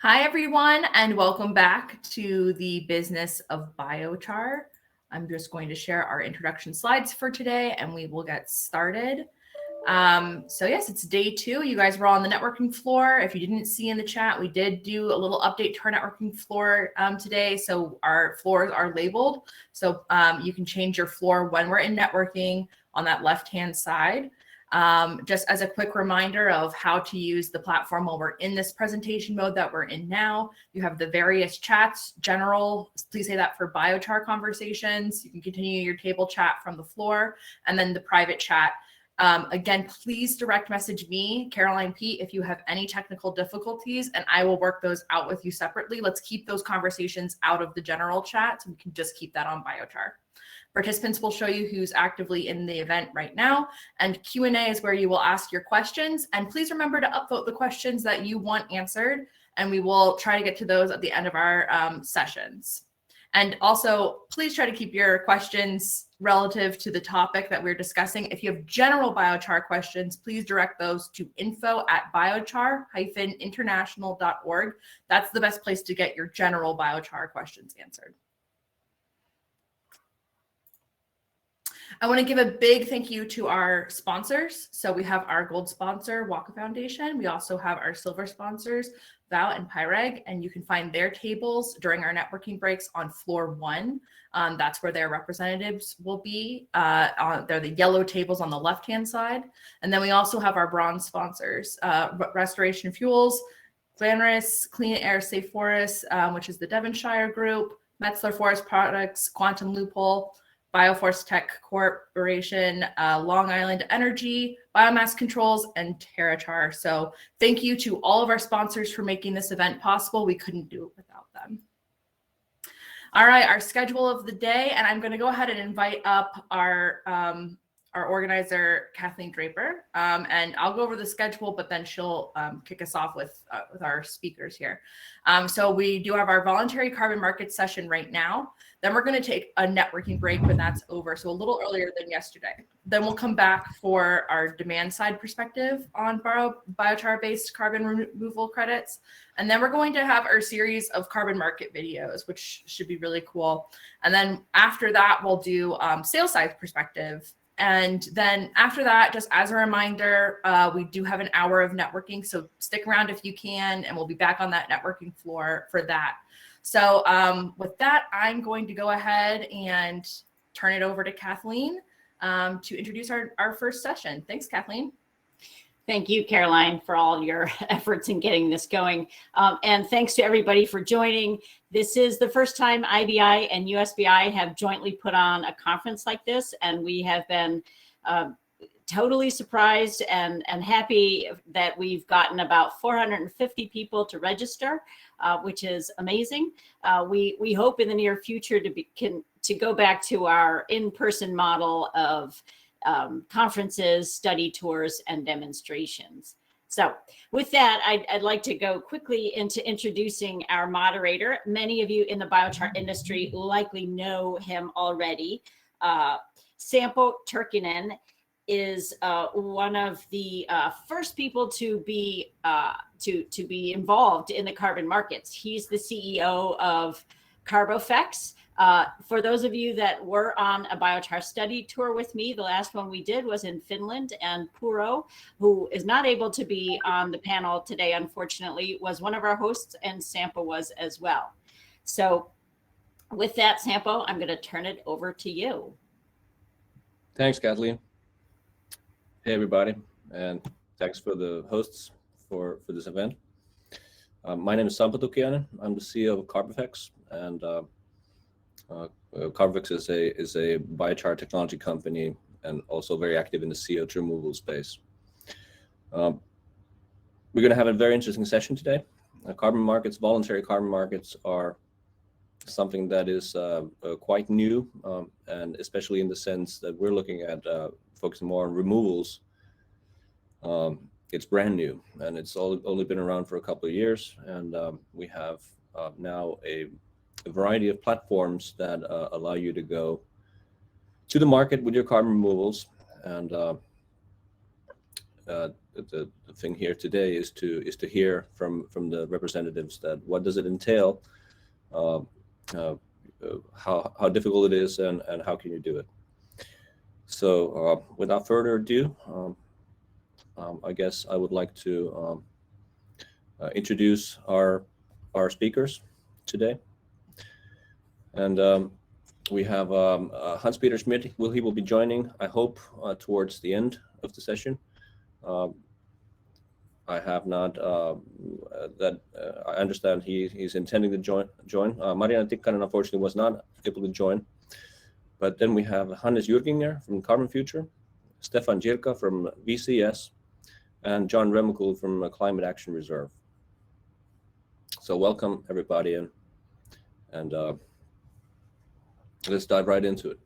Hi, everyone, and welcome back to the Business of Biochar. I'm just going to share our introduction slides for today, and we will get started. So yes, it's day 2. You guys were all on the networking floor. If you didn't see in the chat, we did do a little update to our networking floor today. So our floors are labeled. So you can change your floor when we're in networking on that left-hand side. Just as a quick reminder of how to use the platform while we're in this presentation mode that we're in now, you have the various chats, general, please say that for biochar conversations. You can continue your table chat from the floor, and then the private chat. Again, please direct message me, Caroline Pete, if you have any technical difficulties, and I will work those out with you separately. Let's keep those conversations out of the general chat so we can just keep that on biochar. Participants will show you who's actively in the event right now, and Q&A is where you will ask your questions. And please remember to upvote the questions that you want answered, and we will try to get to those at the end of our sessions. And also, please try to keep your questions relative to the topic that we're discussing. If you have general biochar questions, please direct those to info@biochar-international.org. That's the best place to get your general biochar questions answered. I want to give a big thank you to our sponsors. So we have our gold sponsor, Waka Foundation. We also have our silver sponsors, Vow and Pyreg, and you can find their tables during our networking breaks on floor 1. That's where their representatives will be. They're the yellow tables on the left-hand side. And then we also have our bronze sponsors, Restoration Fuels, Glanris, Clean Air Safe Forests, which is the Devonshire group, Metzler Forest Products, Quantum Loophole, Bioforce Tech Corporation, Long Island Energy, Biomass Controls, and TerraChar. So thank you to all of our sponsors for making this event possible. We couldn't do it without them. All right, our schedule of the day, and I'm going to go ahead and invite up our organizer, Kathleen Draper, and I'll go over the schedule, but then she'll kick us off with our speakers here. So we do have our voluntary carbon market session right now. Then we're going to take a networking break when that's over, so a little earlier than yesterday. Then we'll come back for our demand side perspective on biochar-based carbon removal credits. And then we're going to have our series of carbon market videos, which should be really cool. And then after that, we'll do sales side perspective. And then after that, just as a reminder, we do have an hour of networking, so stick around if you can, and we'll be back on that networking floor for that. So with that, I'm going to go ahead and turn it over to Kathleen to introduce our first session. Thanks, Kathleen. Thank you, Caroline, for all your efforts in getting this going. And thanks to everybody for joining. This is the first time IBI and USBI have jointly put on a conference like this, and we have been totally surprised and happy that we've gotten about 450 people to register, which is amazing. We hope in the near future to go back to our in-person model of conferences, study tours, and demonstrations. So with that, I'd like to go quickly into introducing our moderator. Many of you in the biochar industry likely know him already. Sampo Turkinen is one of the first people to be involved in the carbon markets. He's the CEO of Carbofex. For those of you that were on a biochar study tour with me, the last one we did was in Finland, and Puro, who is not able to be on the panel today, unfortunately, was one of our hosts, and Sampo was as well. So with that, Sampo, I'm going to turn it over to you. Thanks, Kathleen. Hey, everybody, and thanks for the hosts for this event. My name is Sampo Turkinen. I'm the CEO of Carbofex, and Carbofex is a biochar technology company and also very active in the CO2 removal space. We're going to have a very interesting session today. Carbon markets, voluntary carbon markets, are something that is quite new, and especially in the sense that we're looking at focusing more on removals. It's brand new, and it's only been around for a couple of years, and we have now a variety of platforms that allow you to go to the market with your carbon removals and the thing here today is to hear from the representatives that what does it entail, how difficult it is, and how can you do it. So without further ado, I guess I would like to introduce our speakers today. And we have Hans-Peter Schmidt. He will be joining, I hope, towards the end of the session. I have not I understand he's intending to join. Mariana Tikkanen unfortunately was not able to join. But then we have Hannes Jürginger from Carbon Future, Stefan Jirka from VCS, and John Remekul from Climate Action Reserve. So welcome everybody, and let's dive right into it.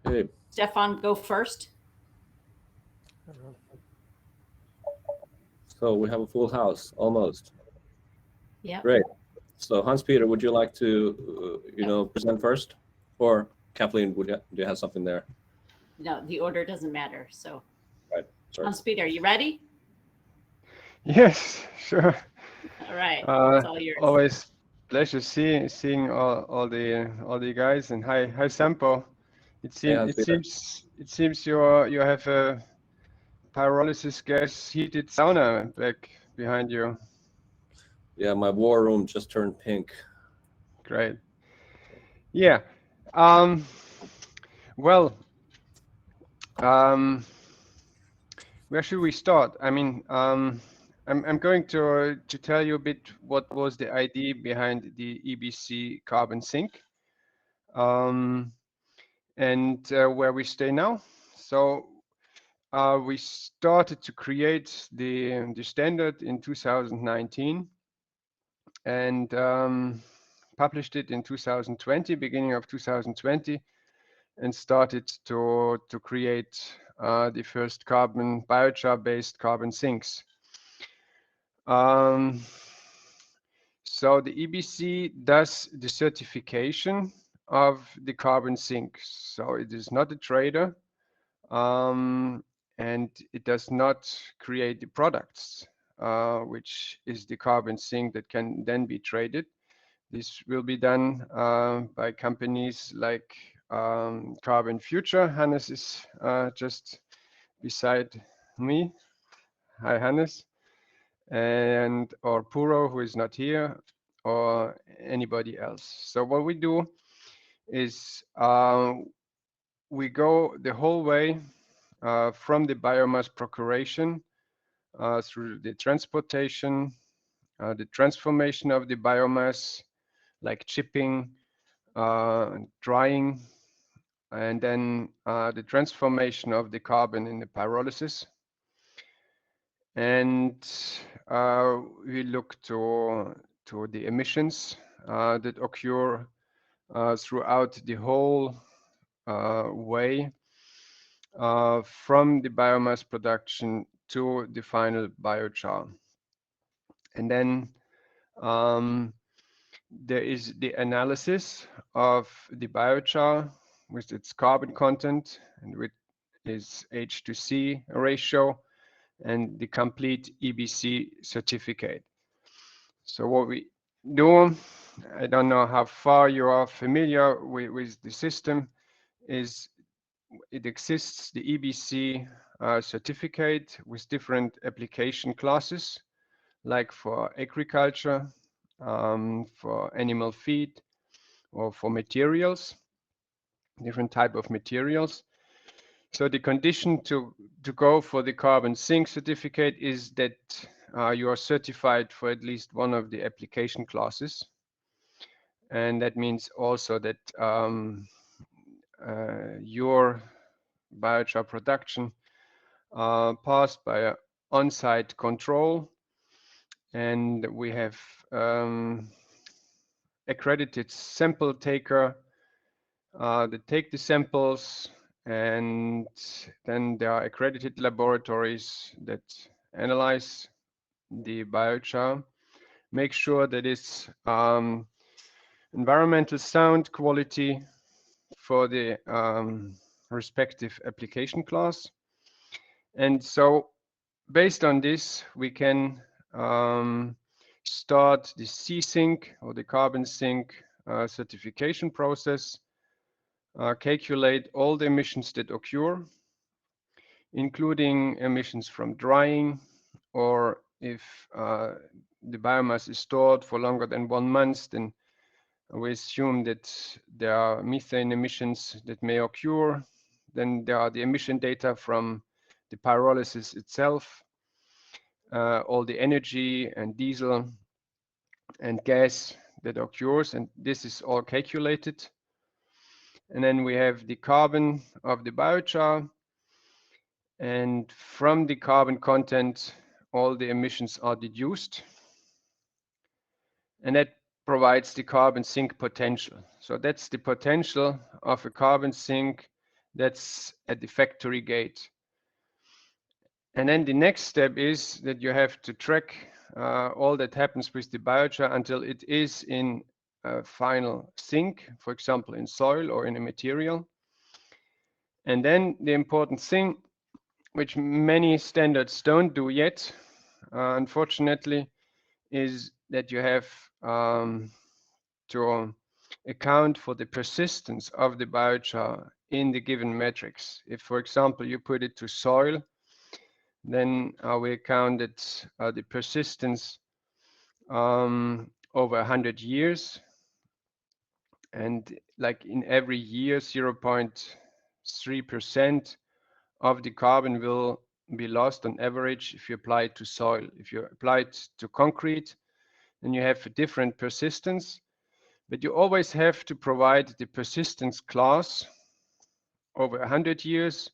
Hey. Stefan, go first. So we have a full house, almost. Yeah. Great. So Hans-Peter, would you like to, present first, or Kathleen, do you have something there? No, the order doesn't matter. So, right. Sorry. Hans-Peter, are you ready? Yes, sure. All right. It's all yours. Always pleasure seeing all the guys, and hi Sampo. It seems you have a pyrolysis gas heated sauna back behind you. Yeah, my war room just turned pink. Great. Yeah. Well, where should we start? I mean, I'm going to tell you a bit what was the idea behind the EBC carbon sink, and where we stay now. So we started to create the standard in 2019, and published it in 2020, beginning of 2020, and started to create the first biochar-based carbon sinks. So the EBC does the certification of the carbon sink. So it is not a trader, and it does not create the products, which is the carbon sink that can then be traded. This will be done by companies like Carbon Future. Hannes is just beside me. Hi, Hannes. Or Puro, who is not here, or anybody else. So what we do is we go the whole way from the biomass procuration through the transportation, the transformation of the biomass, like chipping, drying, and then the transformation of the carbon in the pyrolysis. And we look to the emissions that occur throughout the whole way from the biomass production to the final biochar. And then there is the analysis of the biochar with its carbon content and with its H2C ratio and the complete EBC certificate. So what we do, I don't know how far you are familiar with the system, is it exists, the EBC certificate with different application classes, like for agriculture, for animal feed, or for materials, different type of materials. So the condition to go for the carbon sink certificate is that you are certified for at least one of the application classes. And that means also that your biochar production passed by an on-site control, and we have accredited sample taker that take the samples, and then there are accredited laboratories that analyze the biochar. make sure that it's environmental sound quality for the respective application class. And so based on this, we can start the C-Sync or the carbon sink certification process, calculate all the emissions that occur, including emissions from drying, or if the biomass is stored for longer than 1 month, then we assume that there are methane emissions that may occur. Then there are the emission data from the pyrolysis itself, all the energy and diesel and gas that occurs, and this is all calculated. And then we have the carbon of the biochar, and from the carbon content, all the emissions are deduced, and that provides the carbon sink potential. So that's the potential of a carbon sink that's at the factory gate. And then the next step is that you have to track all that happens with the biochar until it is in a final sink, for example, in soil or in a material. And then the important thing, which many standards don't do yet, unfortunately, is that you have to account for the persistence of the biochar in the given matrix. If, for example, you put it to soil, then we counted the persistence over 100 years. And like in every year, 0.3% of the carbon will be lost on average if you apply it to soil. If you apply it to concrete, then you have a different persistence. But you always have to provide the persistence class over 100 years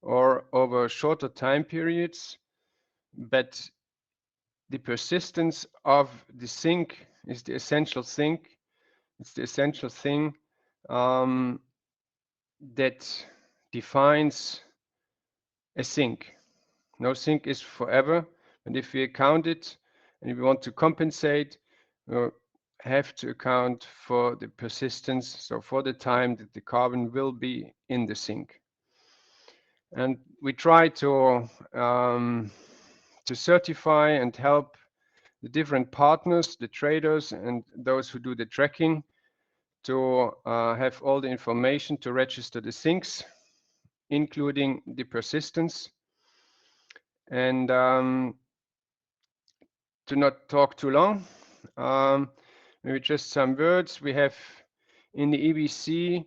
or over shorter time periods. But the persistence of the sink is the essential thing. It's the essential thing that defines a sink. No sink is forever, and if we account it and if we want to compensate, we have to account for the persistence, so for the time that the carbon will be in the sink. And we try to certify and help the different partners, the traders, and those who do the tracking to have all the information to register the sinks, including the persistence. And to not talk too long, maybe just some words. We have in the EBC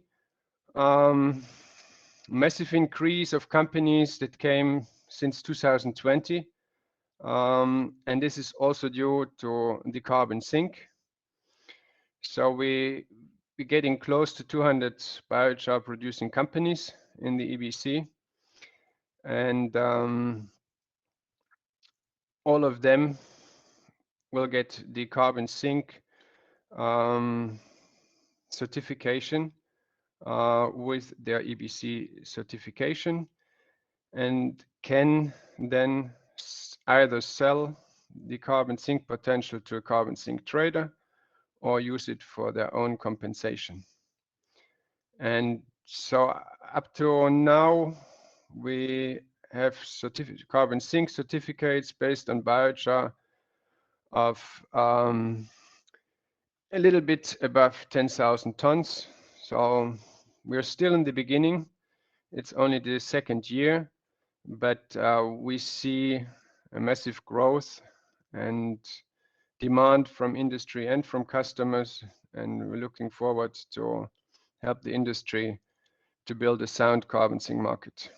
massive increase of companies that came since 2020. And this is also due to the carbon sink. So we're getting close to 200 biochar producing companies in the EBC. And all of them will get the carbon sink certification with their EBC certification, and can then either sell the carbon sink potential to a carbon sink trader or use it for their own compensation. And so up to now, we have carbon sink certificates based on biochar of a little bit above 10,000 tons. So we're still in the beginning. It's only the second year, but we see a massive growth and demand from industry and from customers, and we're looking forward to help the industry to build a sound carbon sink market.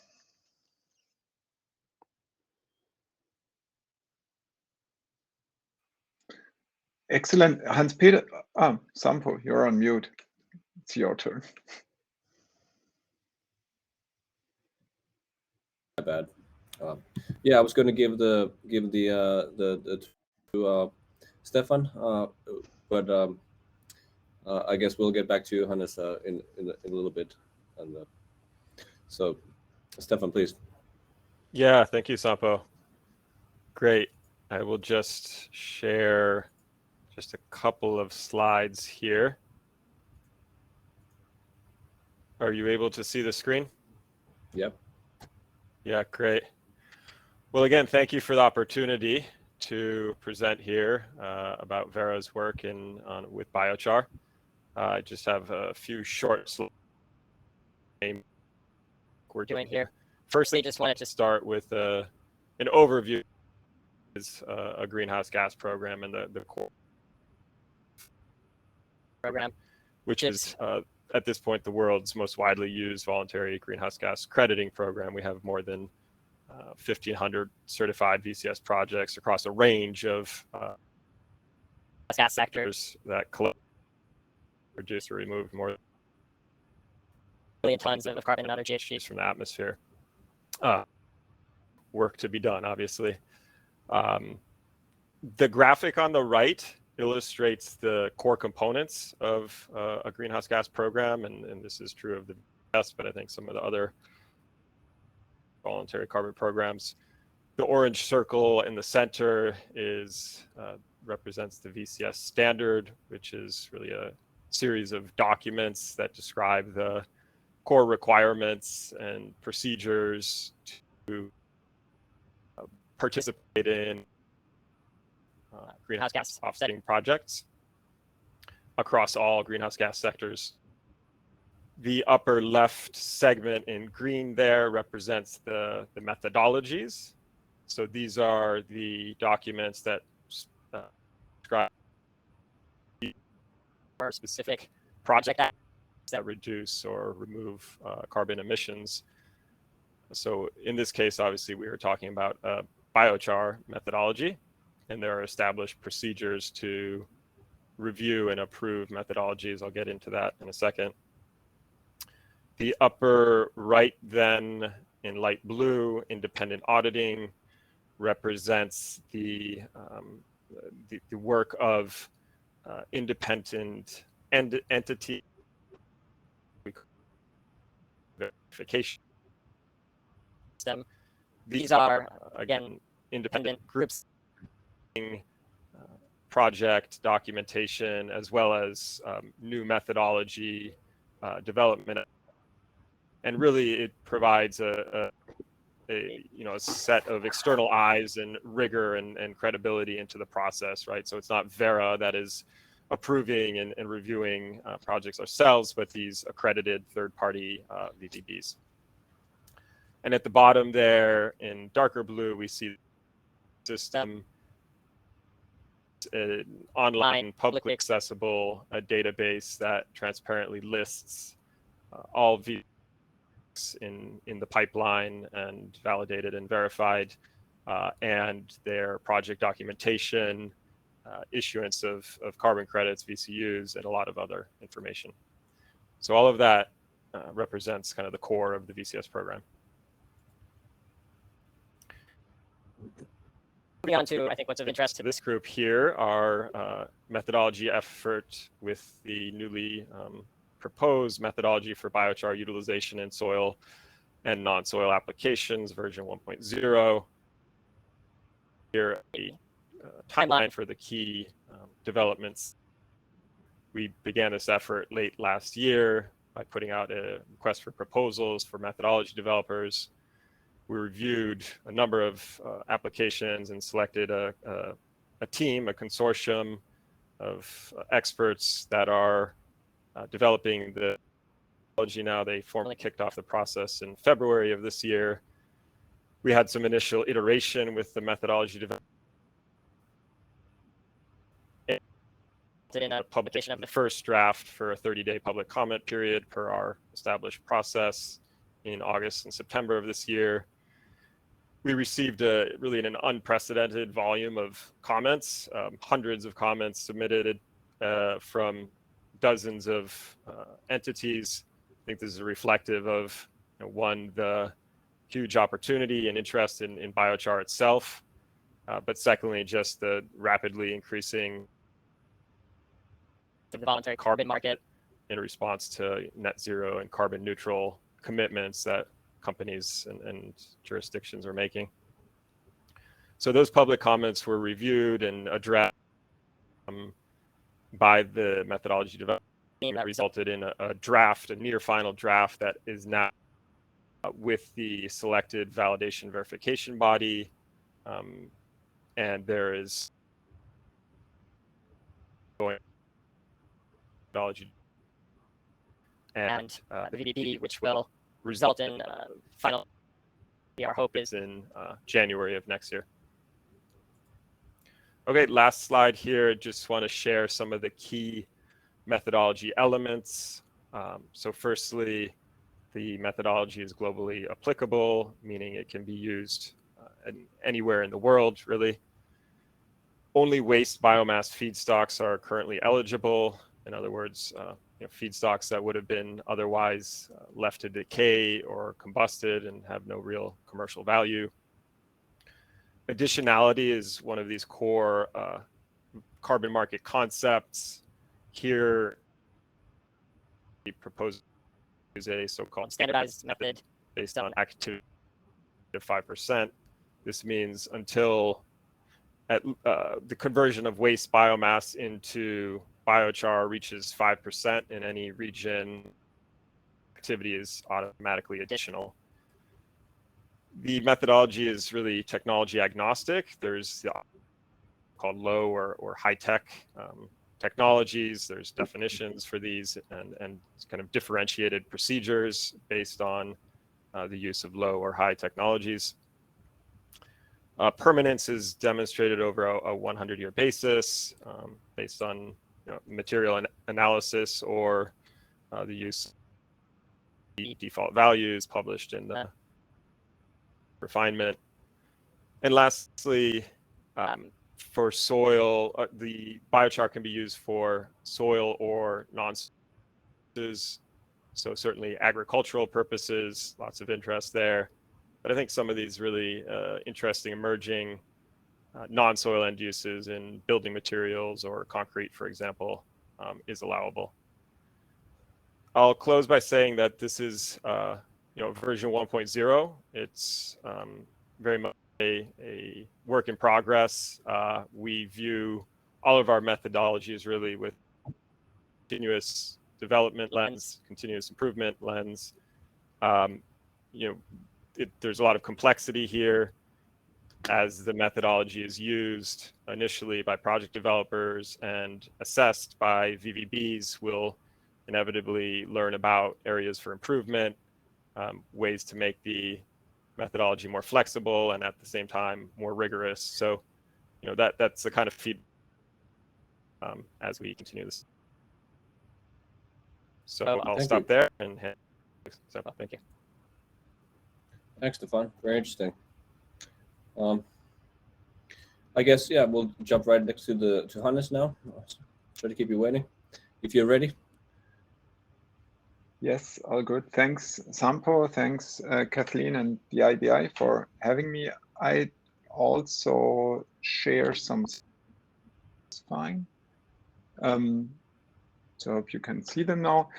Excellent. Hans-Peter, Sampo, you're on mute. It's your turn. My bad. Yeah, I was going to give the to Stefan, but I guess we'll get back to you, Hannes, in a little bit. And so, Stefan, please. Yeah, thank you, Sampo. Great. I will just share just a couple of slides here. Are you able to see the screen? Yep. Yeah, great. Well, again, thank you for the opportunity to present here about Vera's work with biochar. I just have a few short slides we're doing here. Firstly, just wanted to start with an overview is a greenhouse gas program and the core program, which is at this point the world's most widely used voluntary greenhouse gas crediting program. We have more than 1,500 certified VCS projects across a range of gas sectors that collect, reduce, or remove more than 1 million tons of carbon and other GHGs from the atmosphere. Work to be done, obviously. The graphic on the right illustrates the core components of a greenhouse gas program, and this is true of the VCS, but I think some of the other voluntary carbon programs. The orange circle in the center represents the VCS standard, which is really a series of documents that describe the core requirements and procedures to participate in greenhouse gas offsetting projects across all greenhouse gas sectors. The upper left segment in green there represents the methodologies. So these are the documents that describe specific project actions that reduce or remove carbon emissions. So in this case, obviously, we were talking about biochar methodology, and there are established procedures to review and approve methodologies. I'll get into that in a second. The upper right then, in light blue, independent auditing represents the work of independent entity verification system. These are, again, independent groups, project documentation, as well as new methodology development. And really, it provides a set of external eyes and rigor and credibility into the process, right? So it's not Vera that is approving and reviewing projects ourselves, but these accredited third-party VDBs. And at the bottom there, in darker blue, we see the system, an online, publicly accessible database that transparently lists all VDBs in the pipeline and validated and verified, and their project documentation, issuance of carbon credits, VCUs, and a lot of other information. So all of that represents kind of the core of the VCS program. Moving on to, I think, what's of interest to this group here, our methodology effort with the newly proposed methodology for biochar utilization in soil and non-soil applications, version 1.0. Here, a timeline for the key developments. We began this effort late last year by putting out a request for proposals for methodology developers. We reviewed a number of applications and selected a team, a consortium of experts that are developing the methodology now. They formally kicked off the process in February of this year. We had some initial iteration with the methodology development in a publication of the first draft for a 30-day public comment period per our established process in August and September of this year. We received really an unprecedented volume of comments, hundreds of comments submitted from dozens of entities. I think this is reflective of, one, the huge opportunity and interest in biochar itself, but secondly, just the rapidly increasing the voluntary carbon market in response to net zero and carbon neutral commitments that companies and jurisdictions are making. So those public comments were reviewed and addressed. by the methodology development team that resulted in a draft, a near final draft that is now with the selected validation verification body. And there is going methodology and the VDP, which will result in final, our hope is in January of next year. Okay, last slide here. Just want to share some of the key methodology elements. So firstly, the methodology is globally applicable, meaning it can be used anywhere in the world, really. Only waste biomass feedstocks are currently eligible. In other words, feedstocks that would have been otherwise left to decay or combusted and have no real commercial value. Additionality is one of these core carbon market concepts. Here, we propose a so-called standardized method based on activity of 5%. This means until the conversion of waste biomass into biochar reaches 5% in any region, activity is automatically additional. The methodology is really technology agnostic. There's called low or high-tech technologies. There's definitions for these and kind of differentiated procedures based on the use of low or high technologies. Permanence is demonstrated over a 100-year basis based on material analysis or the use of default values published in the refinement. And lastly, for soil, the biochar can be used for soil or non-soils. So certainly agricultural purposes, lots of interest there. But I think some of these really interesting emerging non-soil end uses in building materials or concrete, for example, is allowable. I'll close by saying that this is version 1.0. It's very much a work in progress. We view all of our methodologies really with continuous development lens, continuous improvement lens. There's a lot of complexity here as the methodology is used initially by project developers and assessed by VVBs. We'll inevitably learn about areas for improvement, ways to make the methodology more flexible and at the same time more rigorous. So, that's the kind of feedback as we continue this. So I'll stop there and thank you. Thanks, Stefan. Very interesting. I guess, yeah, we'll jump right next to Hannes now. Try to keep you waiting. If you're ready. Yes, all good. Thanks, Sampo. Thanks, Kathleen and the IBI for having me. I also share some fine. So I hope you can see them now.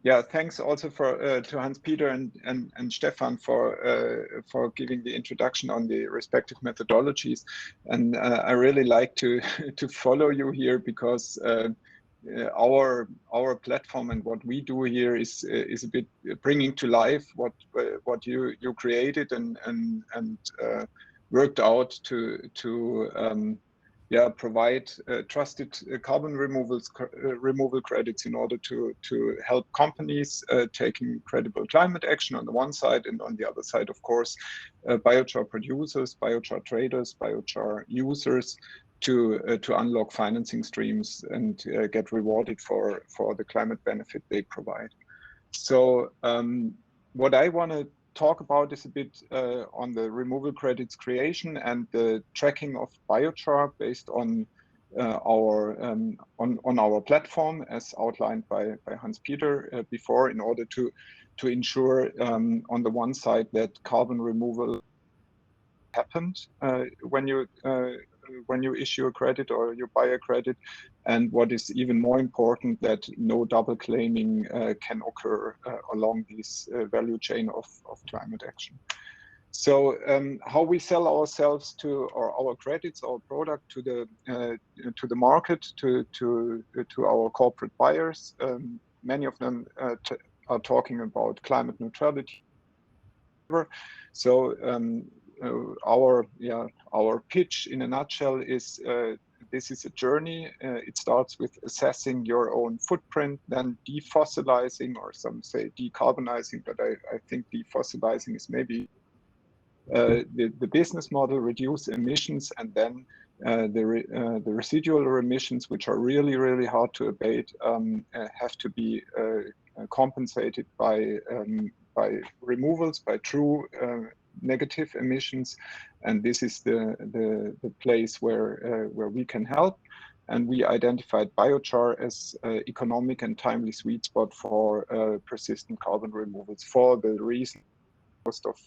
Yeah, thanks also to Hans-Peter and Stefan for giving the introduction on the respective methodologies. And I really like to follow you here because our platform and what we do here is a bit bringing to life what you created and worked out to provide trusted carbon removal credits in order to help companies taking credible climate action on the one side, and on the other side, of course, biochar producers, biochar traders, biochar users to unlock financing streams and get rewarded for the climate benefit they provide. So what I want to talk about is a bit on the removal credits creation and the tracking of biochar based on our platform, as outlined by Hans-Peter before, in order to ensure on the one side that carbon removal happened when you issue a credit or you buy a credit, and what is even more important, that no double claiming can occur along this value chain of climate action. So how we sell ourselves to, or our credits, our product to the market, to our corporate buyers. Many of them are talking about climate neutrality. So our pitch in a nutshell is this is a journey. It starts with assessing your own footprint, then defossilizing, or some say decarbonizing, but I think defossilizing is maybe the business model, reduce emissions, and then the residual emissions, which are really, really hard to abate, have to be compensated by removals, by true negative emissions, and this is the place where we can help. And we identified biochar as economic and timely sweet spot for persistent carbon removals, for the reason most of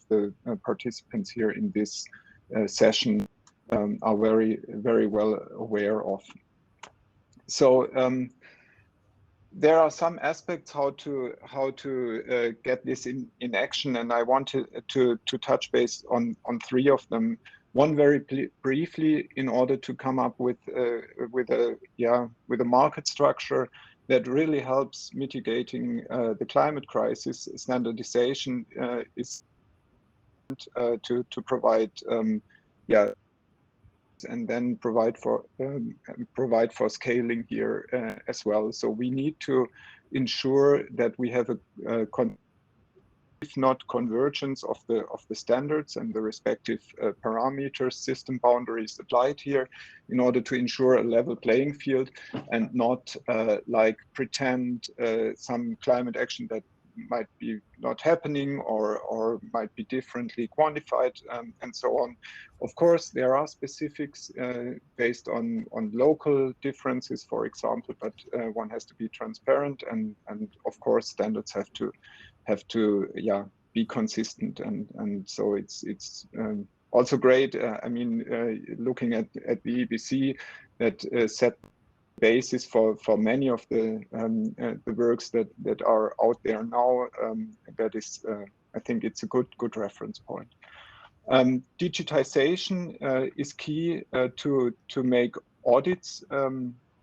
the participants here in this session are very, very well aware of. So there are some aspects how to get this in action, and I want to touch base on three of them. One very briefly, in order to come up with a market structure that really helps mitigating the climate crisis. Standardization is to provide and then provide for scaling here as well. So we need to ensure that we have if not convergence of the standards and the respective parameters, system boundaries applied here, in order to ensure a level playing field, and not like pretend some climate action that might be not happening or might be differently quantified, and so on. Of course, there are specifics based on local differences, for example, but one has to be transparent, and of course standards have to be consistent, and so it's also great. I mean, looking at the EBC that set basis for many of the works that are out there now. That is, I think it's a good reference point. Digitization is key to make audits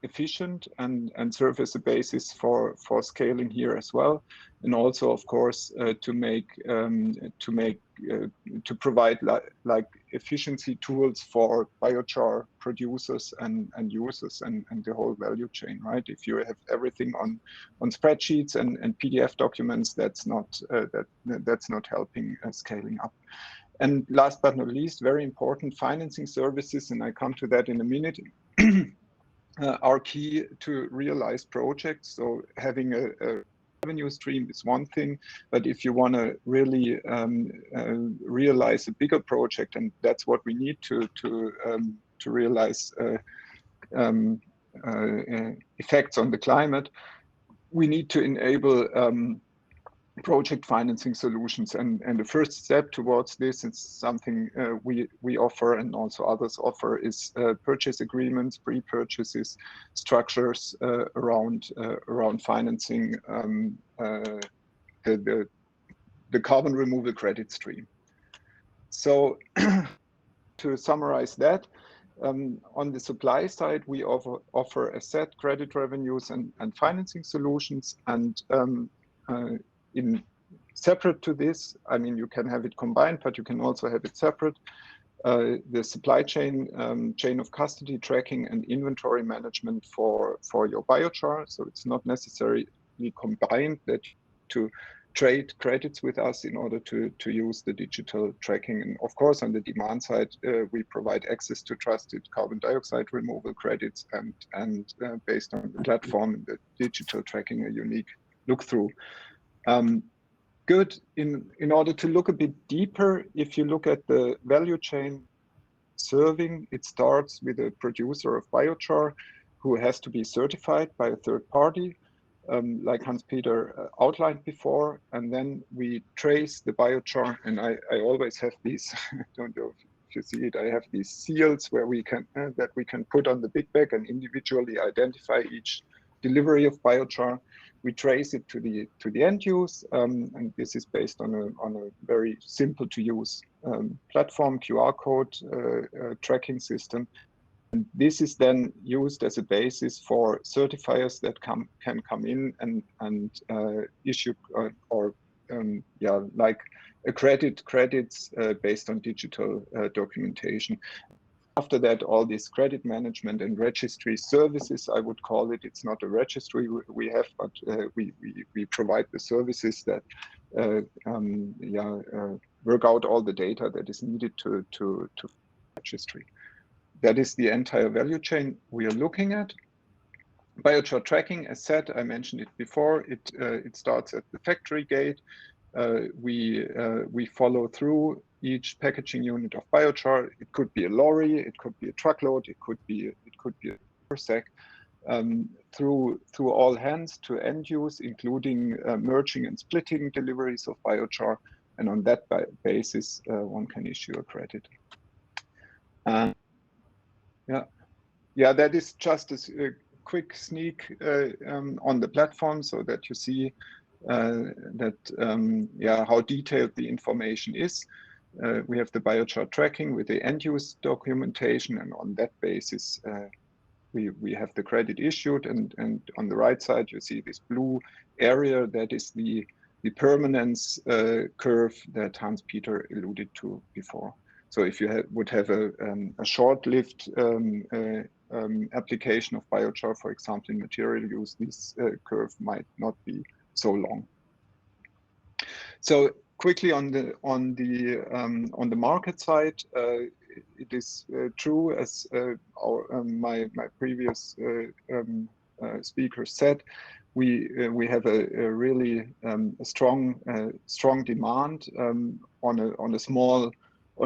efficient and serve as a basis for scaling here as well, and also of course to provide like efficiency tools for biochar producers and users and the whole value chain, right? If you have everything on spreadsheets and PDF documents, that's not helping scaling up. And last but not least, very important, financing services, and I come to that in a minute. Are key to realize projects. So having a revenue stream is one thing, but if you want to really realize a bigger project, and that's what we need to realize effects on the climate, we need to enable project financing solutions, and the first step towards this is something we offer and also others offer, is purchase agreements, pre-purchases, structures around financing the carbon removal credit stream. So to summarize that, on the supply side, we offer asset credit revenues and financing solutions, and in separate to this, I mean, you can have it combined, but you can also have it separate. The supply chain of custody, tracking, and inventory management for your biochar. So it's not necessarily combined that to trade credits with us in order to use the digital tracking. And of course, on the demand side, we provide access to trusted carbon dioxide removal credits, and based on the platform and the digital tracking, a unique look through. Good. In order to look a bit deeper, if you look at the value chain serving, it starts with a producer of biochar who has to be certified by a third party, like Hans-Peter outlined before, and then we trace the biochar, and I always have these, I don't know if you see it, I have these seals where we can that we can put on the big bag and individually identify each delivery of biochar. we trace it to the end use, and this is based on a very simple to use platform, QR code tracking system. And this is then used as a basis for certifiers that can come in and issue like credits based on digital documentation. After that, all these credit management and registry services, I would call it. It's not a registry we have, but we provide the services that work out all the data that is needed to registry. That is the entire value chain we are looking at. Biochar tracking, as said, I mentioned it before. It starts at the factory gate. We follow through each packaging unit of biochar. It could be a lorry, it could be a truckload, it could be a sack, through all hands to end use, including merging and splitting deliveries of biochar. And on that basis, one can issue a credit. That is just a quick sneak on the platform, so that you see how detailed the information is. We have the biochar tracking with the end use documentation, and on that basis, we have the credit issued. And on the right side, you see this blue area that is the permanence curve that Hans-Peter alluded to before. So if you would have a short-lived application of biochar, for example, in material use, this curve might not be so long. So quickly on the market side, it is true, as my previous speaker said, we have a really strong demand on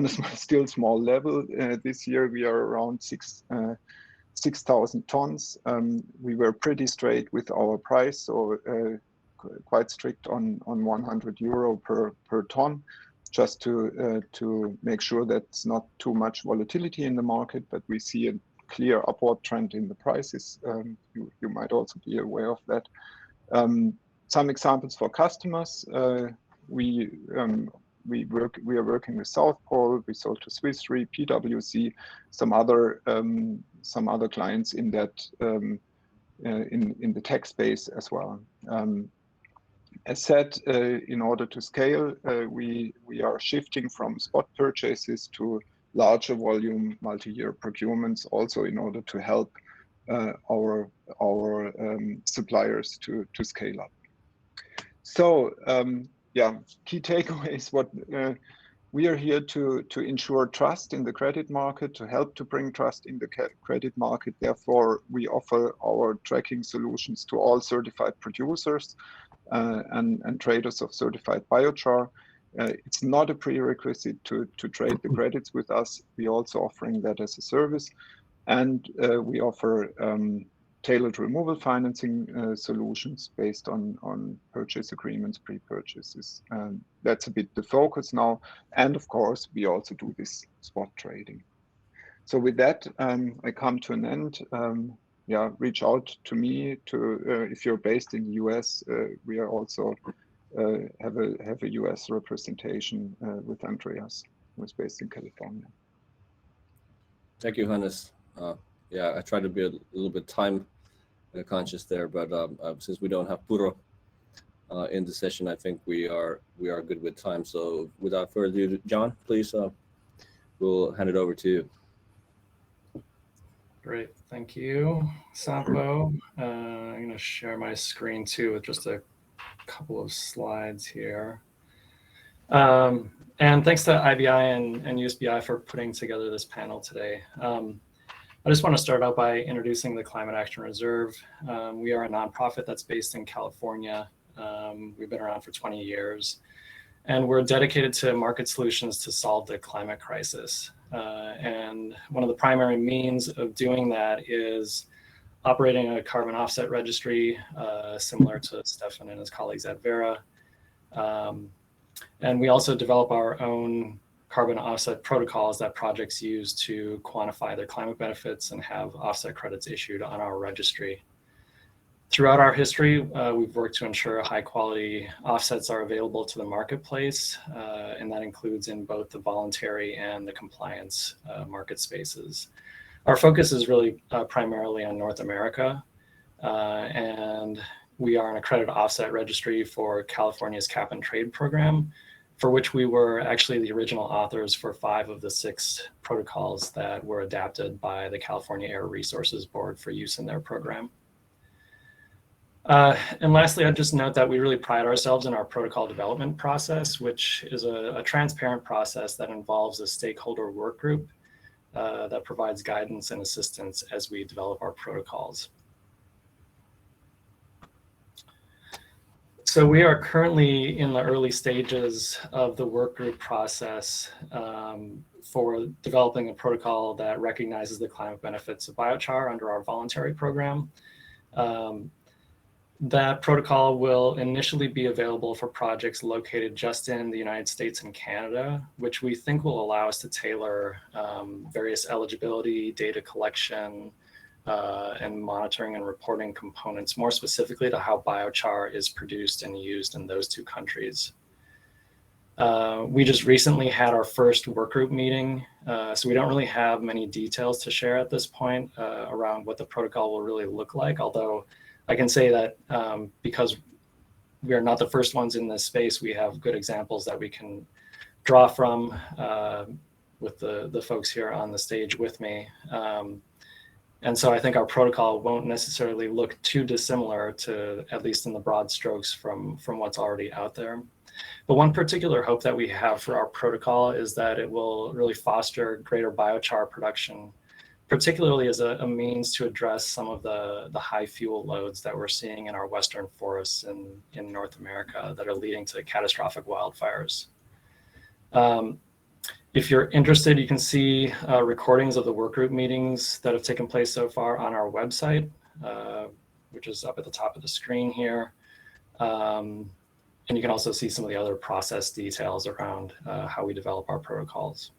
a still small level. This year we are around 6,000 tons. We were pretty straight with our price, so quite strict on 100 euro per ton, just to make sure that's not too much volatility in the market, but we see a clear upward trend in the prices. You might also be aware of that. Some examples for customers: we are working with South Pole. We sold to Swiss Re, PwC, some other clients in that in the tech space as well. As said, in order to scale, we are shifting from spot purchases to larger volume multi-year procurements, also in order to help our suppliers to scale up. So key takeaways: what we are here to ensure trust in the credit market, to help to bring trust in the credit market. Therefore, we offer our tracking solutions to all certified producers and traders of certified biochar. It's not a prerequisite to trade the credits with us. We're also offering that as a service, and we offer tailored removal financing solutions based on purchase agreements, pre-purchases. That's a bit the focus now. And of course, we also do this spot trading. So with that, I come to an end. Reach out to me if you're based in the US. We are also have a US representation with Andreas, who is based in California. Thank you, Hannes. I try to be a little bit time conscious there, but since we don't have Puro in the session, I think we are good with time. So without further ado, John, please, we'll hand it over to you. Great, thank you, Sampo. I'm going to share my screen too with just a couple of slides here. And thanks to IBI and USBI for putting together this panel today. I just want to start out by introducing the Climate Action Reserve. We are a nonprofit that's based in California. We've been around for 20 years, and we're dedicated to market solutions to solve the climate crisis. And one of the primary means of doing that is operating a carbon offset registry, similar to Stefan and his colleagues at Vera. And we also develop our own carbon offset protocols that projects use to quantify their climate benefits and have offset credits issued on our registry. Throughout our history, we've worked to ensure high quality offsets are available to the marketplace, and that includes in both the voluntary and the compliance market spaces. Our focus is really primarily on North America, and we are an accredited offset registry for California's cap and trade program, for which we were actually the original authors for 5 of the 6 protocols that were adapted by the California Air Resources Board for use in their program. And lastly, I'd just note that we really pride ourselves in our protocol development process, which is a transparent process that involves a stakeholder work group that provides guidance and assistance as we develop our protocols. So we are currently in the early stages of the work group process for developing a protocol that recognizes the climate benefits of biochar under our voluntary program. That protocol will initially be available for projects located just in the United States and Canada, which we think will allow us to tailor various eligibility, data collection, and monitoring and reporting components more specifically to how biochar is produced and used in those 2 countries. We just recently had our first workgroup meeting, so we don't really have many details to share at this point around what the protocol will really look like, although I can say that because we are not the first ones in this space, we have good examples that we can draw from with the folks here on the stage with me. And so I think our protocol won't necessarily look too dissimilar to, at least in the broad strokes, from what's already out there. But one particular hope that we have for our protocol is that it will really foster greater biochar production, particularly as a means to address some of the high fuel loads that we're seeing in our western forests in North America that are leading to catastrophic wildfires. If you're interested, you can see recordings of the workgroup meetings that have taken place so far on our website, which is up at the top of the screen here. And you can also see some of the other process details around how we develop our protocols.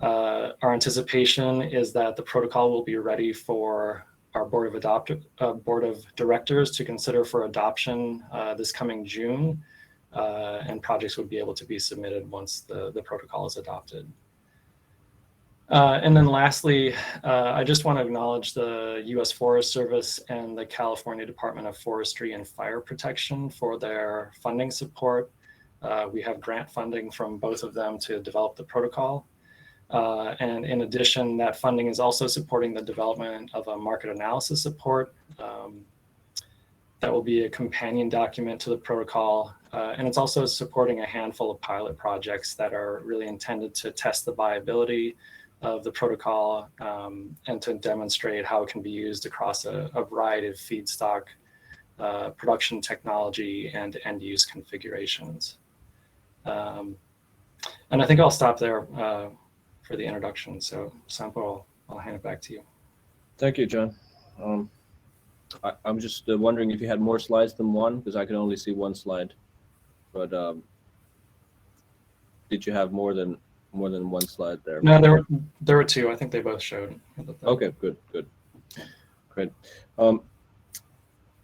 Our anticipation is that the protocol will be ready for our board of directors to consider for adoption this coming June, and projects would be able to be submitted once the protocol is adopted. And then lastly, I just want to acknowledge the U.S. Forest Service and the California Department of Forestry and Fire Protection for their funding support. We have grant funding from both of them to develop the protocol. And in addition, that funding is also supporting the development of a market analysis support that will be a companion document to the protocol. And it's also supporting a handful of pilot projects that are really intended to test the viability of the protocol and to demonstrate how it can be used across a variety of feedstock production technology and end-use configurations. And I think I'll stop there for the introduction. So Sampo, I'll hand it back to you. Thank you, John. I'm just wondering if you had more slides than one, because I can only see one slide. But did you have more than one slide there? No, there were 2. I think they both showed. Okay, good, great.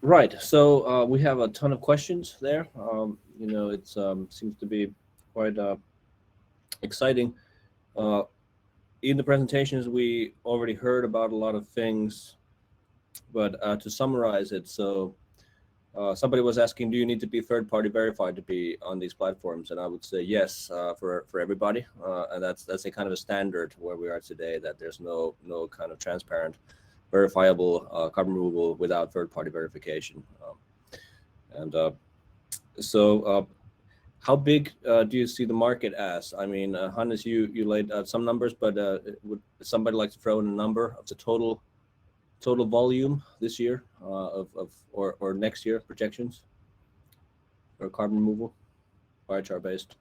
Right. So we have a ton of questions there. You know, it seems to be quite exciting. In the presentations, we already heard about a lot of things, but to summarize it, so somebody was asking, do you need to be third-party verified to be on these platforms? And I would say yes, for everybody, and that's a kind of a standard where we are today, that there's no kind of transparent, verifiable carbon removal without third-party verification. So how big do you see the market as? I mean, Hannes, you laid out some numbers, but would somebody like to throw in a number of the total volume this year or next year projections for carbon removal, biochar based?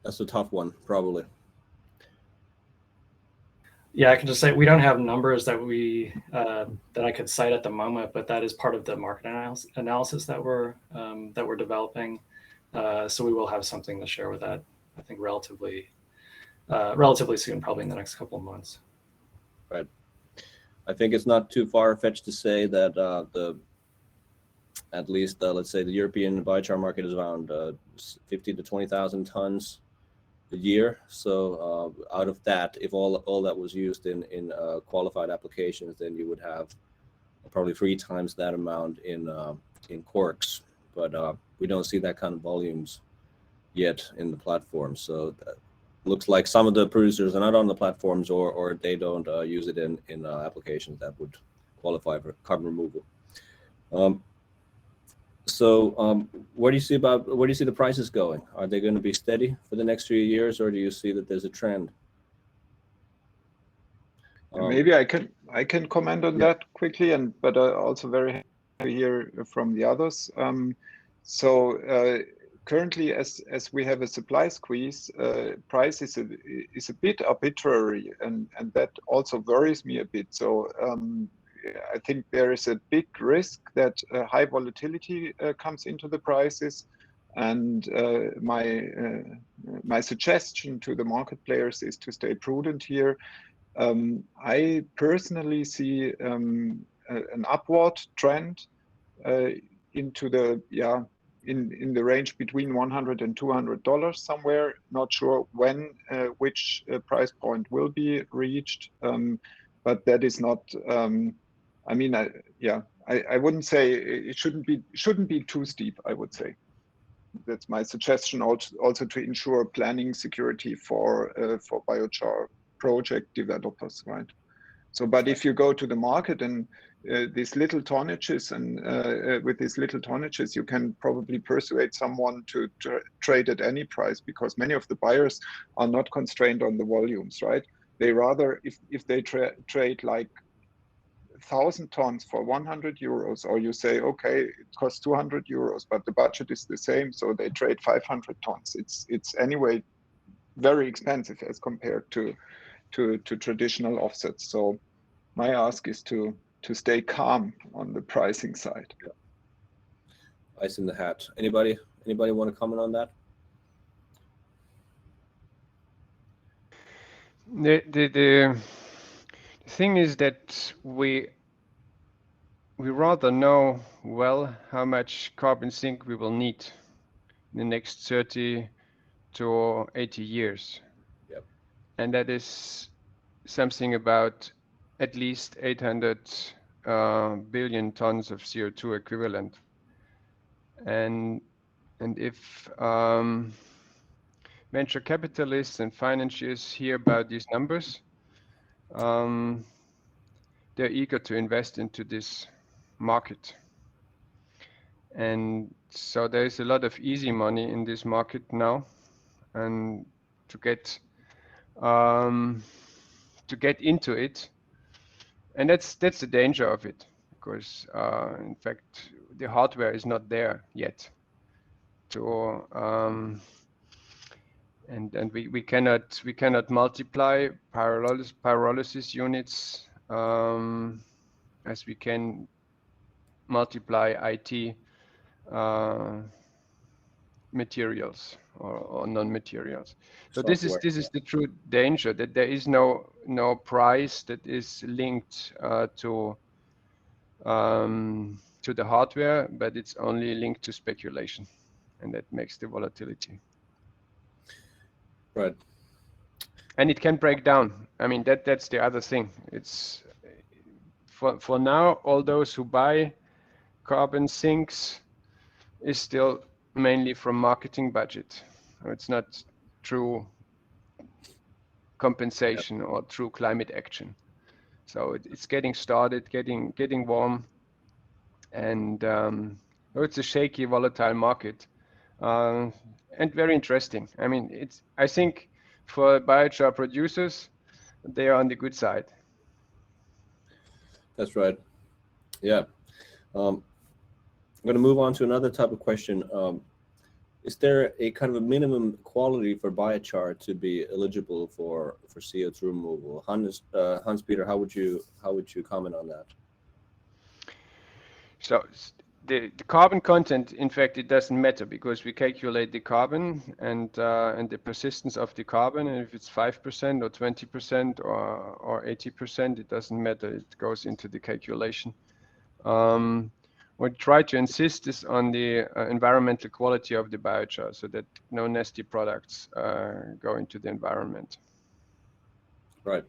That's a tough one, probably. Yeah, I can just say we don't have numbers that that I could cite at the moment, but that is part of the market analysis that we're developing. So we will have something to share with that, I think, relatively soon, probably in the next couple of months. Right. I think it's not too far-fetched to say that at least let's say the European biochar market is around 50 to 20,000 tons a year. So out of that, if all that was used in qualified applications, then you would have probably 3 times that amount in corks. But we don't see that kind of volumes yet in the platform. So that looks like some of the producers are not on the platforms, or they don't use it in applications that would qualify for carbon removal. So where do you see the prices going? Are they going to be steady for the next few years, or do you see that there's a trend? Maybe I can comment on that quickly, but also very happy to hear from the others. Currently, as we have a supply squeeze, price is a bit arbitrary, and that also worries me a bit. So I think there is a big risk that high volatility comes into the prices, and my suggestion to the market players is to stay prudent here. I personally see an upward trend into the in the range between $100 and $200 somewhere. Not sure when which price point will be reached, but that is not. I mean, I wouldn't say it shouldn't be too steep. I would say that's my suggestion. Also to ensure planning security for biochar project developers, right? So, but if you go to the market and these little tonnages, and with these little tonnages, you can probably persuade someone to trade at any price, because many of the buyers are not constrained on the volumes, right? They rather, if they trade like 1,000 tons for 100 euros, or you say, okay, it costs 200 euros, but the budget is the same, so they trade 500 tons. It's anyway very expensive as compared to traditional offsets. So my ask is to stay calm on the pricing side. Ice in the hat. Anybody want to comment on that? The thing is that we rather know well how much carbon sink we will need in the next 30 to 80 years. Yep. And that is something about at least 800 billion tons of CO2 equivalent. And if venture capitalists and financiers hear about these numbers, they're eager to invest into this market. And so there is a lot of easy money in this market now, and to get into it. And that's the danger of it, because in fact the hardware is not there yet. And we cannot multiply pyrolysis units as we can multiply IT materials or non-materials. So this is the true danger, that there is no price that is linked to the hardware, but it's only linked to speculation, and that makes the volatility. Right. And it can break down. I mean, that's the other thing. It's for now, all those who buy carbon sinks is still mainly from marketing budget. It's not true compensation or true climate action. So it's getting started, getting warm, and it's a shaky, volatile market, and very interesting. I mean, I think for biochar producers, they are on the good side. That's right. Yeah. I'm going to move on to another type of question. Is there a kind of a minimum quality for biochar to be eligible for CO2 removal? Hans Peter, how would you comment on that? So the carbon content, in fact, it doesn't matter because we calculate the carbon and the persistence of the carbon, and if it's 5% or 20% or 80%, it doesn't matter. It goes into the calculation. What we try to insist is on the environmental quality of the biochar, so that no nasty products go into the environment. Right.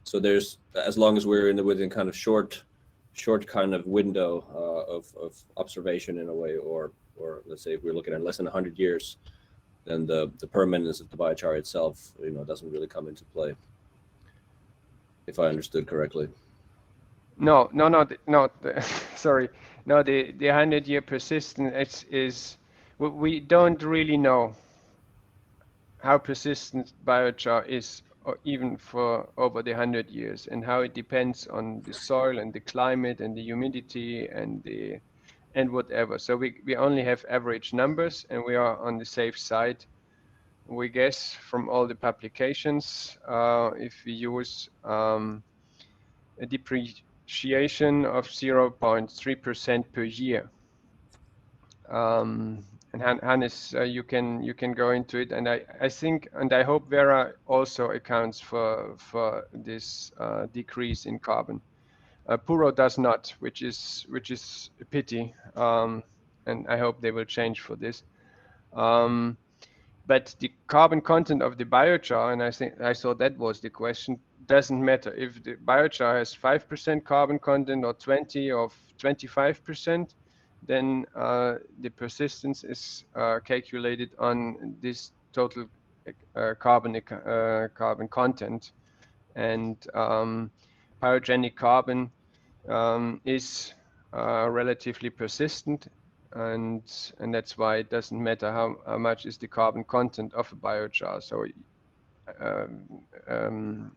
So there's, as long as we're within kind of short kind of window of observation in a way, or let's say if we're looking at less than 100 years, then the permanence of the biochar itself, doesn't really come into play, if I understood correctly. No. Sorry. No, the 100-year persistence is we don't really know how persistent biochar is, or even for over the 100 years, and how it depends on the soil and the climate and the humidity and whatever. So we only have average numbers, and we are on the safe side. We guess from all the publications, if we use a depreciation of 0.3% per year. And Hannes, you can go into it, and I think, and I hope Vera also accounts for this decrease in carbon. Puro does not, which is a pity, and I hope they will change for this. But the carbon content of the biochar, and I thought that was the question, doesn't matter if the biochar has 5% carbon content or 20 or 25%. Then the persistence is calculated on this total carbon content, and pyogenic carbon is relatively persistent, and that's why it doesn't matter how much is the carbon content of a biochar. So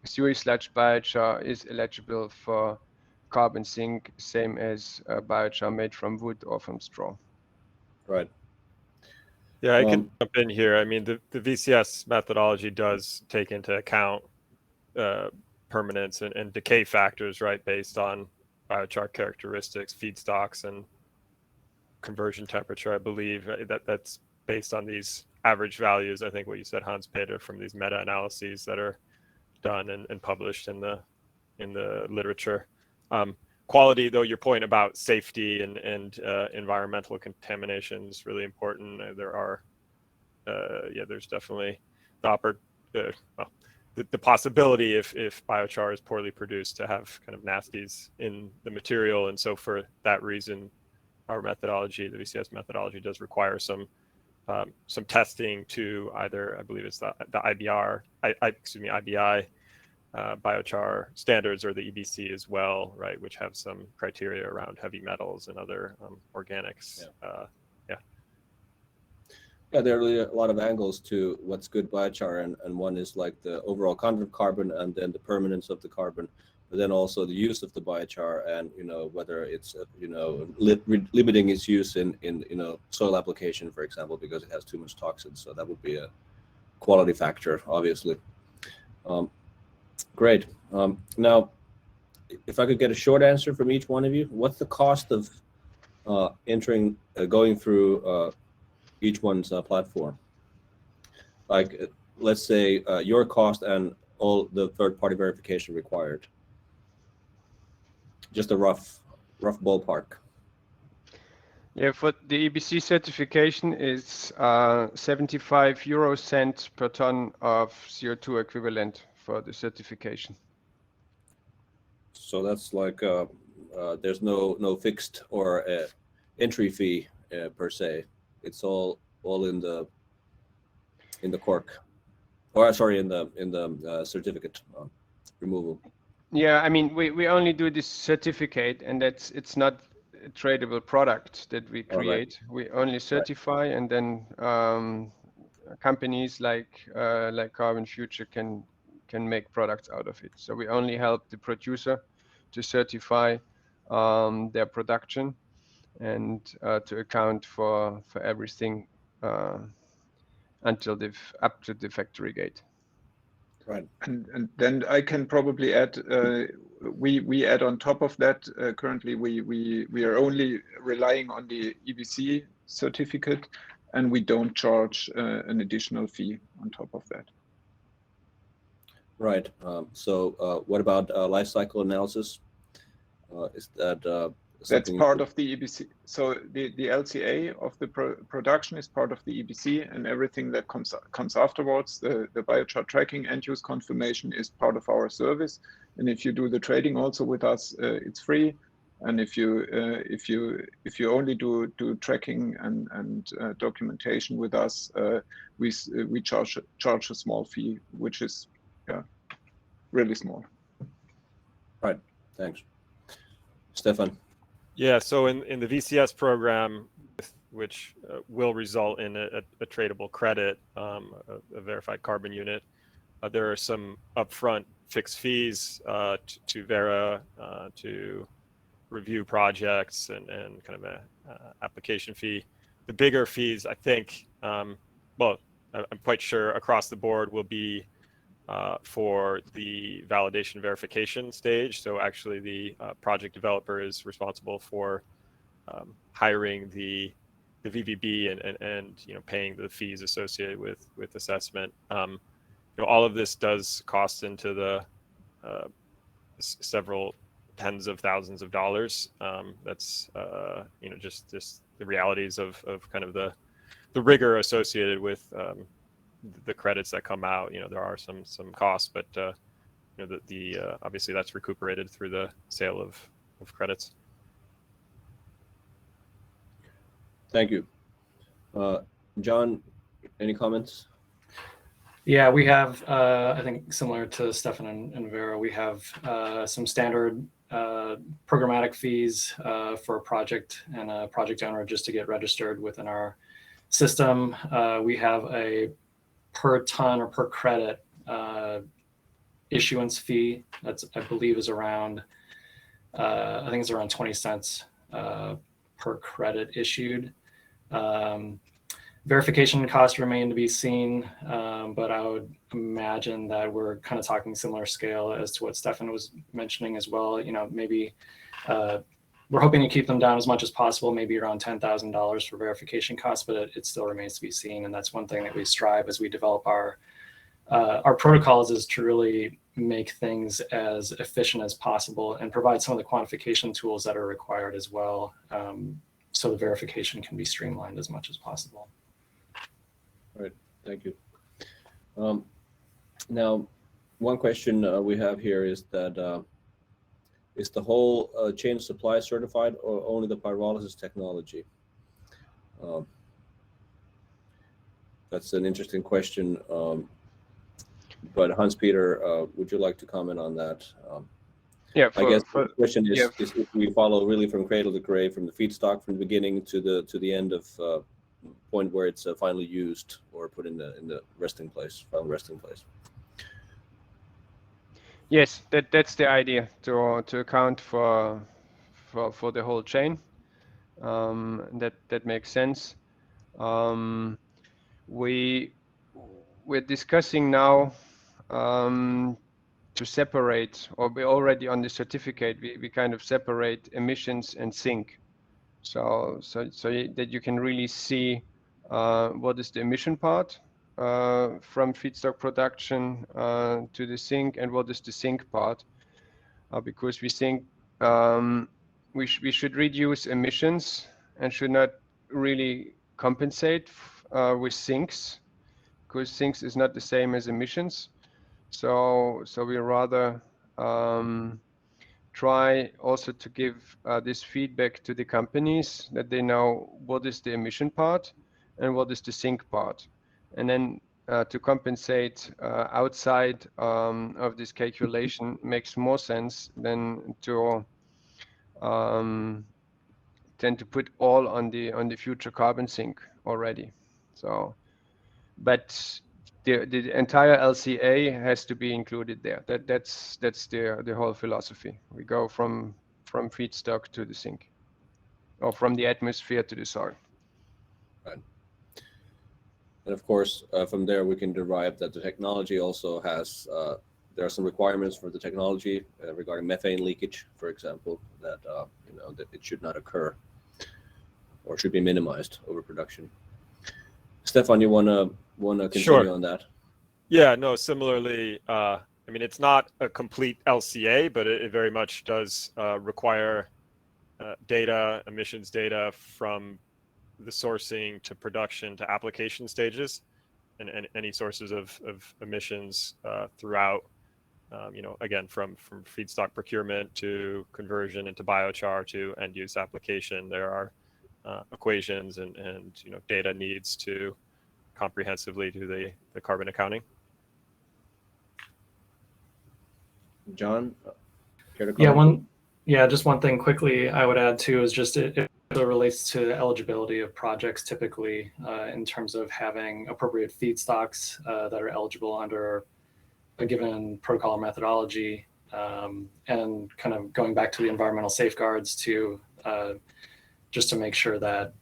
sewage sludge biochar is eligible for carbon sink, same as biochar made from wood or from straw. Right. Yeah, I can jump in here. I mean, the VCS methodology does take into account permanence and decay factors, right, based on biochar characteristics, feedstocks, and conversion temperature. I believe that's based on these average values. I think what you said, Hans Peter, from these meta-analyses that are done and published in the literature. Quality, though, your point about safety and environmental contamination is really important. There's definitely the possibility if biochar is poorly produced to have kind of nasties in the material, and so for that reason, our methodology, the VCS methodology, does require some testing to either, I believe it's the IBI biochar standards, or the EBC as well, right, which have some criteria around heavy metals and other organics. Yeah, there are really a lot of angles to what's good biochar, and one is like the overall content of carbon, and then the permanence of the carbon, but then also the use of the biochar, and whether it's limiting its use in soil application, for example, because it has too much toxins. So that would be a quality factor, obviously. Great. Now, if I could get a short answer from each one of you, what's the cost of going through each one's platform? Like, let's say your cost and all the third-party verification required. Just a rough ballpark. Yeah, for the EBC certification is 0.75 per ton of CO2 equivalent for the certification. So that's like there's no fixed or entry fee per se. It's all in the cork, or sorry, in the certificate removal. Yeah, I mean, we only do this certificate, and it's not a tradable product that we create. Right. We only certify, and then companies like Carbon Future can make products out of it. So we only help the producer to certify their production, and to account for everything until up to the factory gate. Right. And then I can probably add, we add on top of that, currently we are only relying on the EBC certificate, and we don't charge an additional fee on top of that. Right. So what about life cycle analysis? Is that That's something? part of the EBC. So the LCA of the production is part of the EBC, and everything that comes afterwards, the biochar tracking and use confirmation, is part of our service. And if you do the trading also with us, it's free. And if you only do tracking and documentation with us, we charge a small fee, which is really small. Right. Thanks, Stefan. Yeah, so in the VCS program, which will result in a tradable credit, a verified carbon unit, there are some upfront fixed fees to Vera to review projects and kind of a application fee. The bigger fees, I think, well, I'm quite sure across the board will be for the validation verification stage. So actually the project developer is responsible for hiring the VVB and paying the fees associated with assessment. All of this does cost into the several tens of thousands of dollars. That's just the realities of kind of the rigor associated with the credits that come out. There are some costs, but obviously that's recuperated through the sale of credits. Thank you. John, any comments? Yeah, we have, I think similar to Stefan and Vera, we have some standard programmatic fees for a project and a project owner just to get registered within our system. We have a per ton or per credit issuance fee that's, I believe, is around, I think it's around 20 cents per credit issued. Verification costs remain to be seen, but I would imagine that we're kind of talking similar scale as to what Stefan was mentioning as well. Maybe we're hoping to keep them down as much as possible, maybe around $10,000 for verification costs, but it still remains to be seen. And that's one thing that we strive as we develop our protocols, is to really make things as efficient as possible and provide some of the quantification tools that are required as well, so the verification can be streamlined as much as possible. All right, thank you. Now, one question we have here is that is the whole chain of supply certified, or only the pyrolysis technology? That's an interesting question. But Hans-Peter, would you like to comment on that? Yeah, I guess the question is if we follow really from cradle to grave, from the feedstock from the beginning to the end of point where it's finally used or put in the resting place, final resting place. Yes, that's the idea, to account for the whole chain. That makes sense. We're discussing now to separate, or we already on the certificate we kind of separate emissions and sink, so that you can really see what is the emission part from feedstock production to the sink, and what is the sink part, because we think we should reduce emissions and should not really compensate with sinks, because sinks is not the same as emissions. So we rather try also to give this feedback to the companies, that they know what is the emission part and what is the sink part, and then to compensate outside of this calculation makes more sense than to put all on the future carbon sink already. So, but the entire LCA has to be included there. That's the whole philosophy. We go from feedstock to the sink, or from the atmosphere to the soil. Right. And of course, from there, we can derive that the technology also has, there are some requirements for the technology regarding methane leakage, for example, that, that it should not occur or should be minimized over production. Stefan, you want to continue Sure. on that? Yeah, no, similarly, I mean, it's not a complete LCA, but it very much does require data, emissions data from the sourcing to production to application stages, and any sources of emissions throughout, again, from feedstock procurement to conversion into biochar to end use application. There are equations and data needs to comprehensively do the carbon accounting. John, care to comment? Just one thing quickly I would add too is just it relates to the eligibility of projects typically in terms of having appropriate feedstocks that are eligible under a given protocol or methodology, and kind of going back to the environmental safeguards to just to make sure that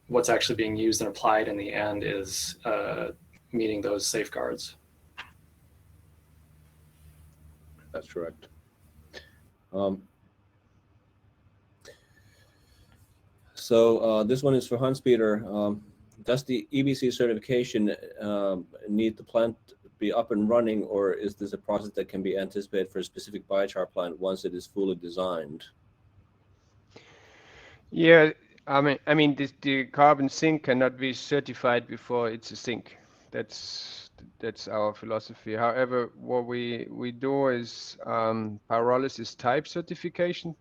what's actually being used and applied in the end is meeting those safeguards. That's correct. So this one is for Hans-Peter. Does the EBC certification need the plant be up and running, or is this a process that can be anticipated for a specific biochar plant once it is fully designed? Yeah, I mean, the carbon sink cannot be certified before it's a sink. That's our philosophy. However, what we do is pyrolysis type certification,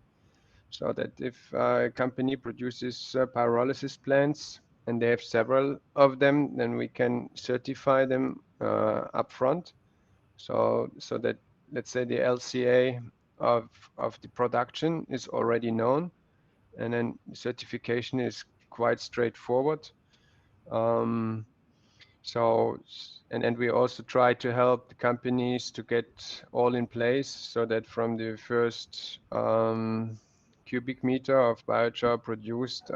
so that if a company produces pyrolysis plants and they have several of them, then we can certify them upfront. So that, let's say, the LCA of the production is already known, and then certification is quite straightforward. And we also try to help the companies to get all in place, so that from the first cubic meter of biochar produced,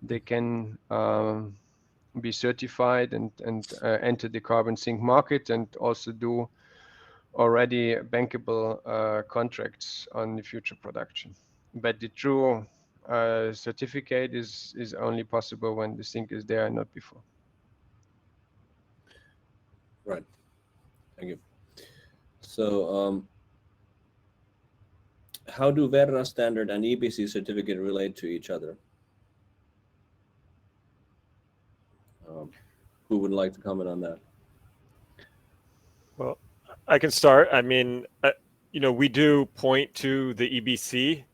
they can be certified and enter the carbon sink market, and also do already bankable contracts on the future production. But the true certificate is only possible when the sink is there and not before. Right. Thank you. So how do Verra standard and EBC certificate relate to each other? Who would like to comment on that? Well, I can start. I mean, we do point to the EBC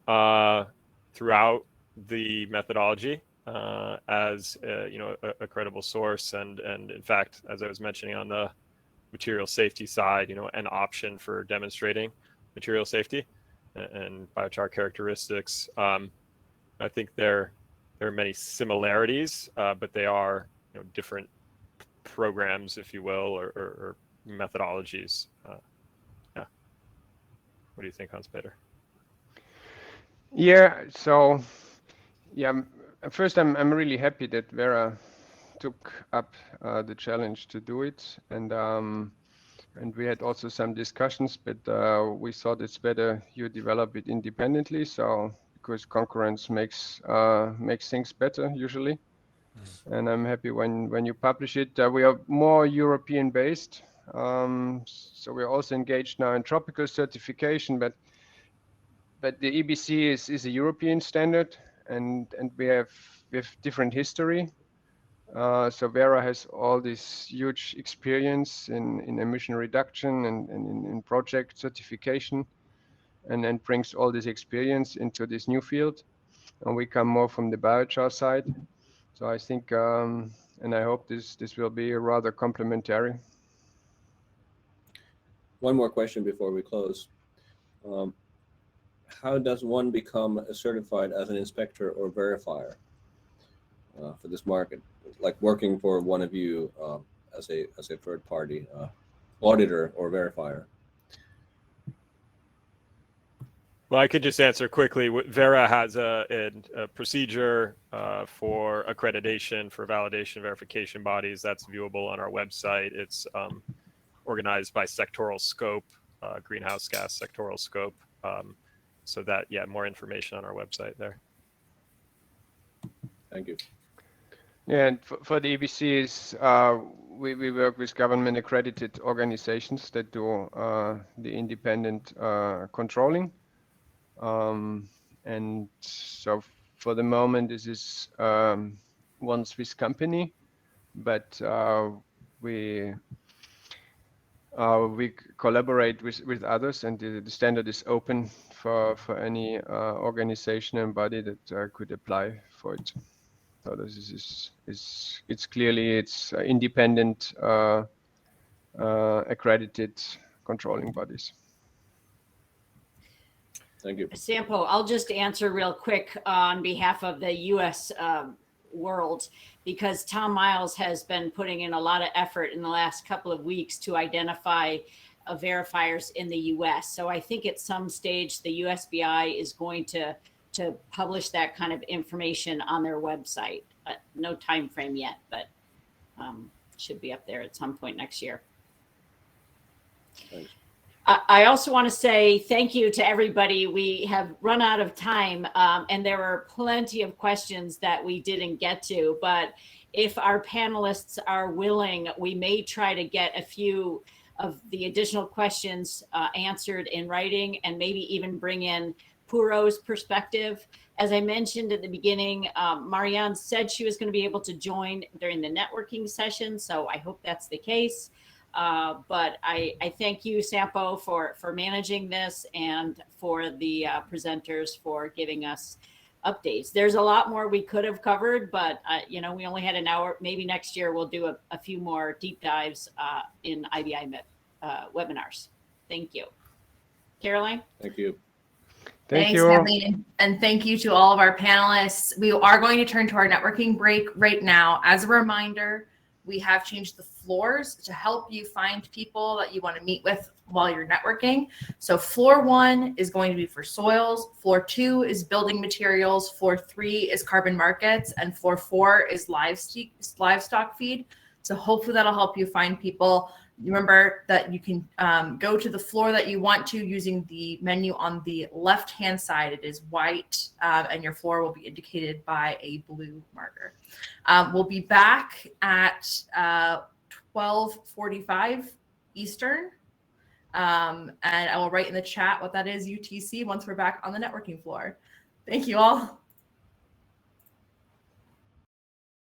throughout the methodology as a credible source, and in fact, as I was mentioning on the material safety side, an option for demonstrating material safety and biochar characteristics. I think there are many similarities, but they are different programs, if you will, or methodologies. Yeah. What do you think, Hans-Peter? Yeah. So, yeah. First, I'm really happy that Verra took up the challenge to do it, and we had also some discussions, but we thought it's better you develop it independently. So because concurrence makes things better usually. And I'm happy when you publish it. We are more European based, so we're also engaged now in tropical certification, but the EBC is a European standard, and we have different history. So Verra has all this huge experience in emission reduction and in project certification, and then brings all this experience into this new field. And we come more from the biochar side. So I think, and I hope this will be rather complementary. One more question before we close. How does one become certified as an inspector or verifier for this market? Like working for one of you as a third party auditor or verifier? Well, I could just answer quickly. Vera has a procedure for accreditation, for validation, verification bodies. That's viewable on our website. It's organized by sectoral scope, greenhouse gas sectoral scope. So that, yeah, more information on our website there. Thank you. Yeah, and for the EBCs, we work with government accredited organizations that do the independent controlling. And so for the moment, this is one Swiss company, but we collaborate with others, and the standard is open for any organization and body that could apply for it. So this is it's clearly independent accredited controlling bodies. Thank you. Sampo, I'll just answer real quick on behalf of the U.S. World, because Tom Miles has been putting in a lot of effort in the last couple of weeks to identify verifiers in the U.S. So I think at some stage the USBI is going to publish that kind of information on their website. No time frame yet, but should be up there at some point next year. Thanks. I also want to say thank you to everybody. We have run out of time, and there were plenty of questions that we didn't get to, but if our panelists are willing, we may try to get a few of the additional questions answered in writing, and maybe even bring in Puro's perspective. As I mentioned at the beginning, Marianne said she was going to be able to join during the networking session, so I hope that's the case. But I thank you, Sampo, for managing this, and for the presenters for giving us updates. There's a lot more we could have covered, but you know, we only had an hour. Maybe next year we'll do a few more deep dives in IBI webinars. Thank you. Caroline? Thank you. Thank Thanks, you. Kathleen. And thank you to all of our panelists. We are going to turn to our networking break right now. As a reminder, we have changed the floors to help you find people that you want to meet with while you're networking. So floor 1 is going to be for soils. Floor 2 is building materials. Floor 3 is carbon markets. And floor 4 is livestock feed. So hopefully that'll help you find people. Remember that you can go to the floor that you want to using the menu on the left-hand side. It is white, and your floor will be indicated by a blue marker. We'll be back at 12:45 Eastern, and I will write in the chat what that is UTC once we're back on the networking floor. Thank you all.